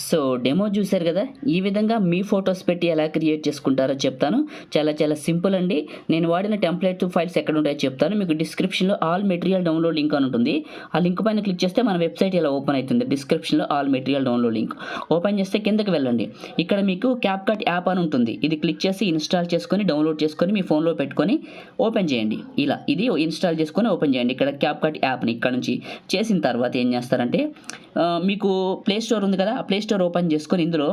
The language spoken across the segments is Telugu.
సో డెమో చూశారు కదా, ఈ విధంగా మీ ఫొటోస్ పెట్టి ఎలా క్రియేట్ చేసుకుంటారో చెప్తాను. చాలా సింపుల్ అండి. నేను వాడిన టెంప్లెట్ ఫైల్స్ ఎక్కడ ఉంటాయో చెప్తాను. మీకు డిస్క్రిప్షన్లో ఆల్ మెటీరియల్ డౌన్లోడ్ లింక్ అని ఉంటుంది. ఆ లింక్ పైన క్లిక్ చేస్తే మన వెబ్సైట్ ఇలా ఓపెన్ అవుతుంది. డిస్క్రిప్షన్లో all material download link open చేస్తే కిందకి వెళ్ళండి. ఇక్కడ మీకు CapCut యాప్ అని ఉంటుంది. ఇది క్లిక్ చేసి ఇన్స్టాల్ చేసుకొని డౌన్లోడ్ చేసుకొని మీ ఫోన్లో పెట్టుకొని ఓపెన్ చేయండి. ఇలా ఇది ఇన్స్టాల్ చేసుకొని ఓపెన్ చేయండి. ఇక్కడ CapCut యాప్ని ఇక్కడ నుంచి చేసిన తర్వాత ఏం చేస్తారంటే మీకు ప్లే స్టోర్ ఉంది కదా, ఆ ప్లే స్టోర్ ఓపెన్ చేసుకొని ఇందులో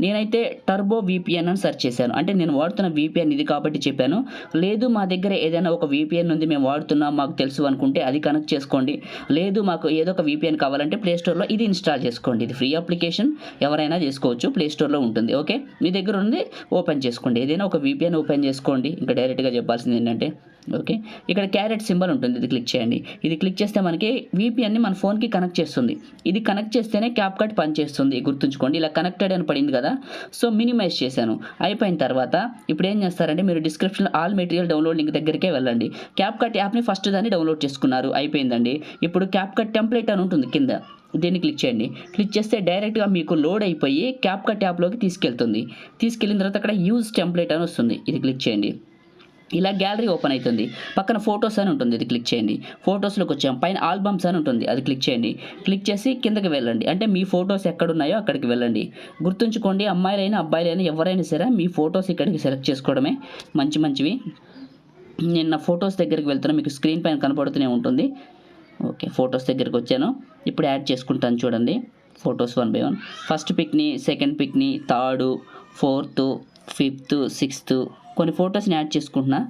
నేనైతే టర్బో VPN అని సెర్చ్ చేశాను. అంటే నేను వాడుతున్న VPN ఇది కాబట్టి చెప్పాను. లేదు మా దగ్గర ఏదైనా ఒక VPN ఉంది, మేము వాడుతున్నాం, మాకు తెలుసు అనుకుంటే అది కనెక్ట్ చేసుకోండి. లేదు మాకు ఏదో ఒక VPN కావాలంటే ప్లే స్టోర్లో ఇది ఇన్స్టాల్ చేసుకోండి. ఇది ఫ్రీ అప్లికేషన్, ఎవరైనా చేసుకోవచ్చు, ప్లే స్టోర్లో ఉంటుంది. ఓకే, మీ దగ్గర ఉంది ఓపెన్ చేసుకోండి. ఏదైనా ఒక VPN ఓపెన్ చేసుకోండి. ఇంకా డైరెక్ట్గా చెప్పాల్సింది ఏంటంటే ఓకే, ఇక్కడ క్యారెట్ సింబల్ ఉంటుంది, ఇది క్లిక్ చేయండి. ఇది క్లిక్ చేస్తే మనకి VPNని మన ఫోన్కి కనెక్ట్ చేస్తుంది. ఇది కనెక్ట్ చేస్తేనే CapCut పనిచేస్తుంది, గుర్తుంచుకోండి. ఇలా కనెక్టెడ్ అని పడింది కదా, సో మినిమైజ్ చేశాను. అయిపోయిన తర్వాత ఇప్పుడు ఏం చేస్తారంటే మీరు డిస్క్రిప్షన్లో ఆల్ మెటీరియల్ డౌన్లోడ్ లింక్ దగ్గరికే వెళ్ళండి. CapCut యాప్ని ఫస్ట్ దాన్ని డౌన్లోడ్ చేసుకున్నారు, అయిపోయిందండి. ఇప్పుడు CapCut టెంప్లెట్ అని ఉంటుంది కింద, దీన్ని క్లిక్ చేయండి. క్లిక్ చేస్తే డైరెక్ట్గా మీకు లోడ్ అయిపోయి CapCut యాప్లోకి తీసుకెళ్తుంది. తీసుకెళ్ళిన తర్వాత అక్కడ యూజ్ టెంప్లెట్ అని వస్తుంది, ఇది క్లిక్ చేయండి. ఇలా గ్యాలరీ ఓపెన్ అవుతుంది. పక్కన ఫొటోస్ అని ఉంటుంది, ఇది క్లిక్ చేయండి. ఫొటోస్లోకి వచ్చాం, పైన ఆల్బమ్స్ అని ఉంటుంది, అది క్లిక్ చేయండి. క్లిక్ చేసి కిందకి వెళ్ళండి. అంటే మీ ఫొటోస్ ఎక్కడున్నాయో అక్కడికి వెళ్ళండి. గుర్తుంచుకోండి, అమ్మాయిలైనా అబ్బాయిలైనా ఎవరైనా సరే మీ ఫొటోస్ ఇక్కడికి సెలెక్ట్ చేసుకోవడమే. మంచివి నేను నా ఫొటోస్ దగ్గరికి వెళ్తున్నా, మీకు స్క్రీన్ పైన కనపడుతూనే ఉంటుంది. ఓకే, ఫొటోస్ దగ్గరికి వచ్చాను. ఇప్పుడు యాడ్ చేసుకుంటాను చూడండి. ఫొటోస్ 1 by 1, ఫస్ట్ పిక్ని, సెకండ్ పిక్ని, థర్డ్, ఫోర్త్, ఫిఫ్త్, సిక్స్త్ కొన్ని ఫొటోస్ని యాడ్ చేసుకుంటున్నా.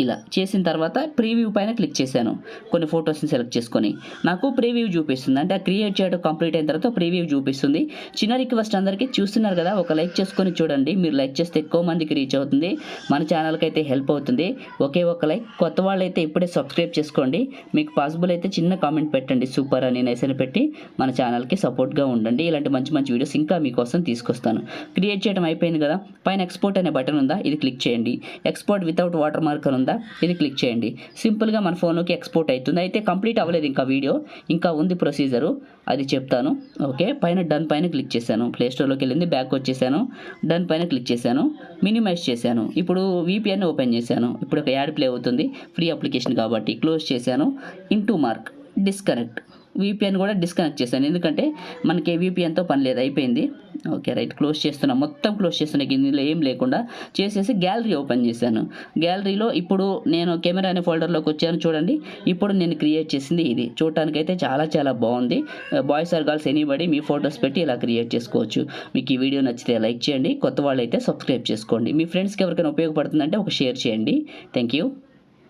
ఇలా చేసిన తర్వాత ప్రీవ్యూ పైన క్లిక్ చేశాను. కొన్ని ఫొటోస్ని సెలెక్ట్ చేసుకొని నాకు ప్రీవ్యూ చూపిస్తుంది. అంటే క్రియేట్ చేయడం కంప్లీట్ అయిన తర్వాత ప్రీవ్యూ చూపిస్తుంది. చిన్న రిక్వెస్ట్, అందరికీ చూస్తున్నారు కదా, ఒక లైక్ చేసుకొని చూడండి. మీరు లైక్ చేస్తే ఎక్కువ మందికి రీచ్ అవుతుంది, మన ఛానల్కి అయితే హెల్ప్ అవుతుంది. ఒకే ఒక లైక్. కొత్త వాళ్ళు అయితే ఇప్పుడే సబ్స్క్రైబ్ చేసుకోండి. మీకు పాసిబుల్ అయితే చిన్న కామెంట్ పెట్టండి, సూపర్ అని నైసని పెట్టి మన ఛానల్కి సపోర్ట్గా ఉండండి. ఇలాంటి మంచి వీడియోస్ ఇంకా మీకోసం తీసుకొస్తాను. క్రియేట్ చేయడం అయిపోయింది కదా, పైన ఎక్స్పోర్ట్ అనే బటన్ ఉందా, ఇది క్లిక్ చేయండి. ఎక్స్పోర్ట్ వితౌట్ వాటర్ మార్క్ అని ఉందా, ఇది క్లిక్ చేయండి. సింపుల్గా మన ఫోన్లోకి ఎక్స్పోర్ట్ అవుతుంది. అయితే కంప్లీట్ అవ్వలేదు ఇంకా వీడియో, ఇంకా ఉంది ప్రొసీజరు, అది చెప్తాను. ఓకే, పైన డన్ పైన క్లిక్ చేశాను. ప్లే స్టోర్లోకి వెళ్ళింది, బ్యాక్ వచ్చేసాను. డన్ పైన క్లిక్ చేశాను, మినిమైజ్ చేశాను. ఇప్పుడు VPN ఓపెన్ చేశాను. ఇప్పుడు ఒక యాడ్ ప్లే అవుతుంది, ఫ్రీ అప్లికేషన్ కాబట్టి. క్లోజ్ చేశాను. Into mark disconnect. VPN కూడా డిస్కనెక్ట్ చేశాను, ఎందుకంటే మనకి VPNతో పని లేదు, అయిపోయింది. ఓకే రైట్, క్లోజ్ చేస్తున్నా, మొత్తం క్లోజ్ చేస్తున్నా, ఇందులో ఏం లేకుండా చేసేసి గ్యాలరీ ఓపెన్ చేశాను. గ్యాలరీలో ఇప్పుడు నేను కెమెరా అనే ఫోల్డర్లోకి వచ్చాను చూడండి. ఇప్పుడు నేను క్రియేట్ చేసింది ఇది. చూడటానికైతే చాలా బాగుంది. బాయ్స్ ఆర్ గర్ల్స్ ఎనీబడి మీ ఫొటోస్ పెట్టి ఇలా క్రియేట్ చేసుకోవచ్చు. మీకు ఈ వీడియో నచ్చితే లైక్ చేయండి, కొత్త వాళ్ళు అయితే సబ్స్క్రైబ్ చేసుకోండి. మీ ఫ్రెండ్స్కి ఎవరికైనా ఉపయోగపడుతుందంటే ఒక షేర్ చేయండి. Thank you.